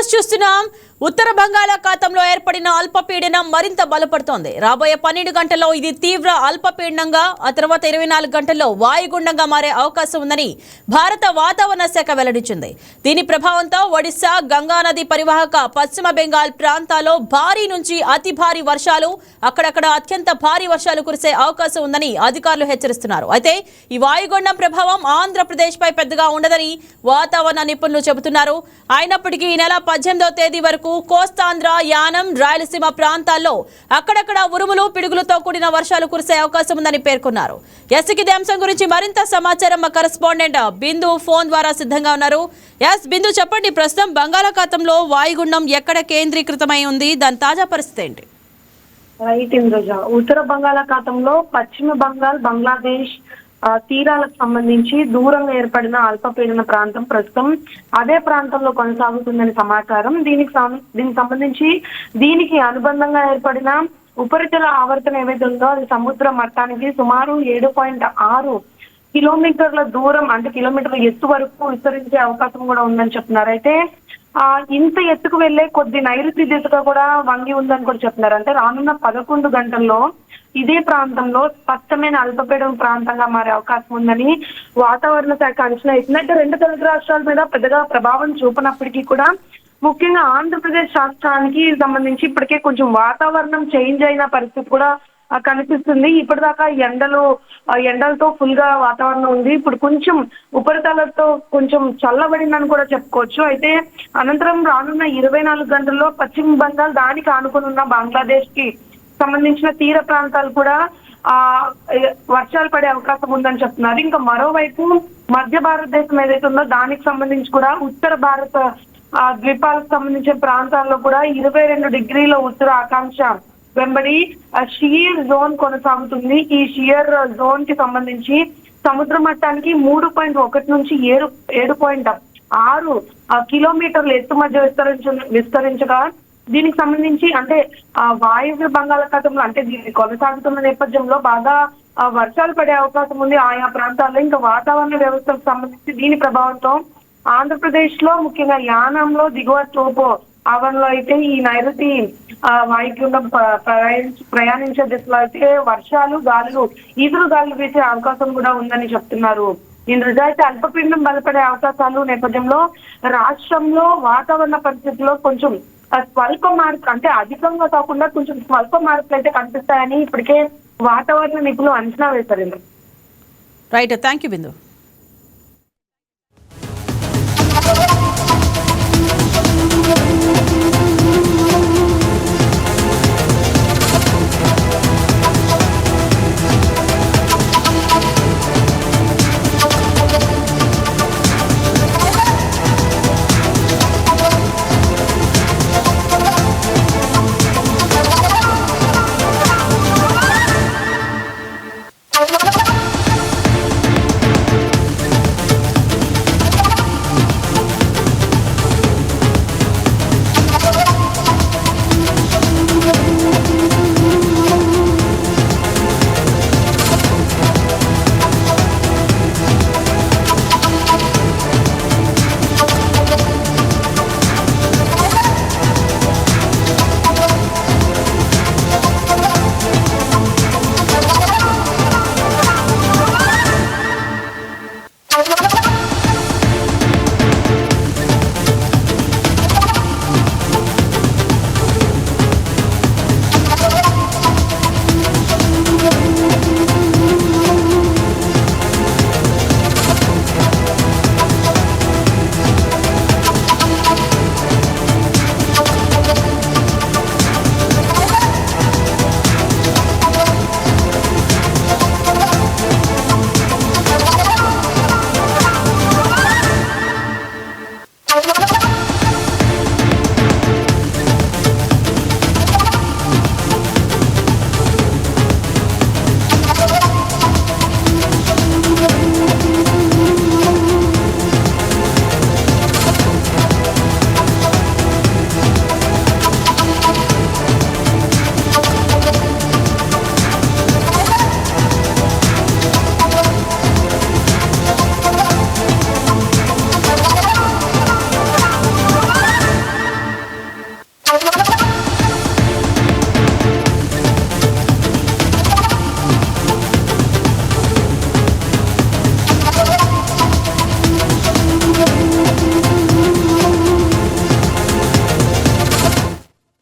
News చూస్తున్నాం. ఉత్తర బంగాళాఖాతంలో ఏర్పడిన అల్పపీడనం మరింత బలపడుతోంది. రాబోయే 12 గంటల్లో ఇది తీవ్ర అల్పపీడనంగా, ఆ తర్వాత 24 గంటల్లో వాయుగుండంగా మారే అవకాశం ఉందని భారత వాతావరణ శాఖ వెల్లడించింది. దీని ప్రభావంతో ఒడిశా, గంగా నది పరివాహక పశ్చిమ బెంగాల్ ప్రాంతాల్లో భారీ నుంచి అతి భారీ వర్షాలు, అక్కడక్కడ అత్యంత భారీ వర్షాలు కురిసే అవకాశం ఉందని అధికారులు హెచ్చరిస్తున్నారు. అయితే ఈ వాయుగుండం ప్రభావం ఆంధ్రప్రదేశ్ పై పెద్దగా ఉండదని వాతావరణ నిపుణులు చెబుతున్నారు. అయినప్పటికీ ఈ నెల 18వ తేదీ వరకు కోస్తాంధ్ర, యానం, రాయలసీమ ప్రాంతాల్లో అక్కడక్కడ ఉరుములు, పిడుగులతో కూడిన వర్షాలు కురిసే అవకాశం ఉందని పేర్కొన్నారు. ఇదే అంశం గురించి మరింత సమాచారం మా కరెస్పాండెంట్ బిందు ఫోన్ ద్వారా సిద్ధంగా ఉన్నారు. బిందు, చెప్పండి, ప్రస్తుతం బంగాళాఖాతంలో వాయుగుండం ఎక్కడ కేంద్రీకృతమై ఉంది, దాని తాజా పరిస్థితి ఏంటి? రైట్ ఇంద్రజ, ఉత్తర బంగాళాఖాతంలో పశ్చిమ బంగాల్, బంగ్లాదేశ్ తీరాలకు సంబంధించి దూరంగా ఏర్పడిన అల్పపీడన ప్రాంతం ప్రస్తుతం అదే ప్రాంతంలో కొనసాగుతుందని సమాచారం. దీనికి సంబంధించి దీనికి అనుబంధంగా ఏర్పడిన ఉపరితల ఆవర్తనం ఏవైతే ఉందో అది సముద్ర మట్టానికి సుమారు 7.6 కిలోమీటర్ల దూరం, అంటే కిలోమీటర్ల ఎత్తు వరకు విస్తరించే అవకాశం కూడా ఉందని చెప్తున్నారు. అయితే ఇంత ఎత్తుకు వెళ్లే కొద్ది నైరుతి దిశగా కూడా వంగి ఉందని కూడా చెప్తున్నారు. అంటే రానున్న 11 గంటల్లో ఇదే ప్రాంతంలో స్పష్టమైన అల్పపీడన ప్రాంతంగా మారే అవకాశం ఉందని వాతావరణ శాఖ అంచనా ఇచ్చినట్టు. రెండు తెలుగు రాష్ట్రాల మీద పెద్దగా ప్రభావం చూపనప్పటికీ కూడా ముఖ్యంగా ఆంధ్రప్రదేశ్ రాష్ట్రానికి సంబంధించి ఇప్పటికే కొంచెం వాతావరణం చేంజ్ అయిన పరిస్థితి కూడా కనిపిస్తుంది. ఇప్పటిదాకా ఎండలతో ఫుల్ గా వాతావరణం ఉంది. ఇప్పుడు కొంచెం ఉపరితలతో కొంచెం చల్లబడిందని కూడా చెప్పుకోవచ్చు. అయితే అనంతరం రానున్న 24 గంటల్లో పశ్చిమ బంగాల్, దానికి ఆనుకుని ఉన్న బంగ్లాదేశ్ కి సంబంధించిన తీర ప్రాంతాలు కూడా వర్షాలు పడే అవకాశం ఉందని చెప్తున్నారు. ఇంకా మరోవైపు మధ్య భారతదేశం ఏదైతే ఉందో దానికి సంబంధించి కూడా ఉత్తర భారత ద్వీపాలకు సంబంధించిన ప్రాంతాల్లో కూడా 22 డిగ్రీల ఉత్తర ఆకాంక్ష వెంబడి షియర్ జోన్ కొనసాగుతుంది. ఈ షియర్ జోన్ కి సంబంధించి సముద్ర మట్టానికి 3.1 నుంచి 7.6 కిలోమీటర్ల ఎత్తు మధ్య విస్తరించగా దీనికి సంబంధించి అంటే వాయువ్య బంగాళాఖాతంలో అంటే దీన్ని కొనసాగుతున్న నేపథ్యంలో బాగా వర్షాలు పడే అవకాశం ఉంది ఆయా ప్రాంతాల్లో. ఇంకా వాతావరణ వ్యవస్థకు సంబంధించి దీని ప్రభావంతో ఆంధ్రప్రదేశ్ లో ముఖ్యంగా యానంలో దిగువ తోపు ఆవరణలో అయితే ఈ నైరుతి వాయుగుండం ప్రయాణించే దిశలో అయితే వర్షాలు, గాలులు, ఈదురు గాలులు వీచే అవకాశం కూడా ఉందని చెప్తున్నారు. ఈ అయితే అల్పపీడనం బలపడే అవకాశాలు నేపథ్యంలో రాష్ట్రంలో వాతావరణ పరిస్థితుల్లో కొంచెం స్వల్ప మార్పు, అంటే అధికంగా కాకుండా కొంచెం స్వల్ప మార్పులు అయితే కనిపిస్తాయని ఇప్పటికే వాతావరణ నిపుణులు అంచనా వేశారు. Right, thank you Bindu.